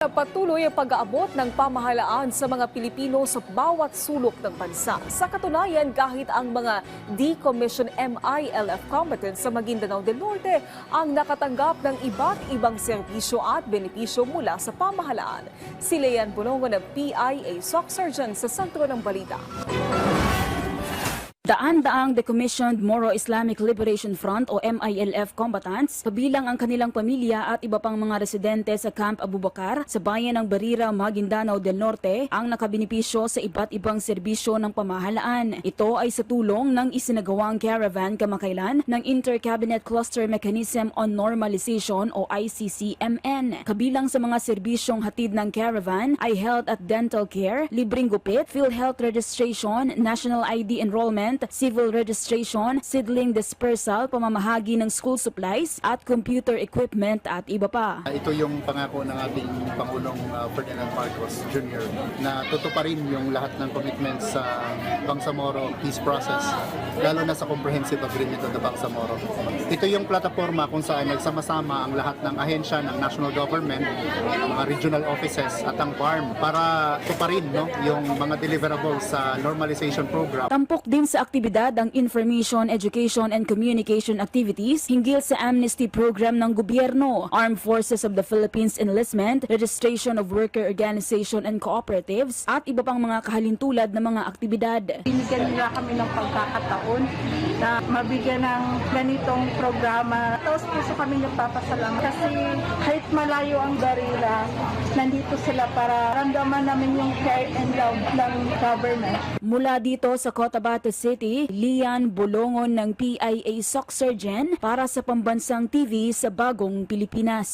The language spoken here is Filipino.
Patuloy ang pag-aabot ng pamahalaan sa mga Pilipino sa bawat sulok ng bansa. Sa katunayan, kahit ang mga decommissioned MILF combatants sa Maguindanao del Norte ang nakatanggap ng iba't ibang serbisyo at benepisyo mula sa pamahalaan. Si Leanne Bulongo ng PIA SOC Surgeon sa sentro ng balita. Daan-daang decommissioned Moro Islamic Liberation Front o MILF combatants, kabilang ang kanilang pamilya at iba pang mga residente sa Camp Abubakar sa bayan ng Barira, Maguindanao del Norte ang nakabinipisyo sa iba't ibang serbisyo ng pamahalaan. Ito ay sa tulong ng isinagawang caravan kamakailan ng Inter-Cabinet Cluster Mechanism on Normalization o ICCMN. Kabilang sa mga serbisyong hatid ng caravan ay health at dental care, libreng gupit, PhilHealth registration, national ID enrollment, civil registration, seedling dispersal, pamamahagi ng school supplies at computer equipment at iba pa. Ito yung pangako ng ating Pangulong Ferdinand Marcos Jr. na tutuparin yung lahat ng commitments sa Bangsamoro peace process, lalo na sa Comprehensive Agreement on the Bangsamoro. Ito yung plataforma kung saan nagsama-sama ang lahat ng ahensya ng national government, mga regional offices at ang BARM para tuparin yung mga deliverables sa normalization program. Tampok din sa aktibidad ang information, education and communication activities hinggil sa amnesty program ng gobyerno, Armed Forces of the Philippines enlistment, registration of worker organization and cooperatives at iba pang mga kahalintulad na mga aktibidad. Binigyan nila kami ng pagkakataon na mabigyan ng ganitong programa. Taos puso kami nagpapasalamat kasi kahit malayo ang Barira, nandito sila para ramdaman namin yung care and love ng government. Mula dito sa Cotabato City, Leanne Bulongo ng PIA SOC Surgeon para sa Pambansang TV sa Bagong Pilipinas.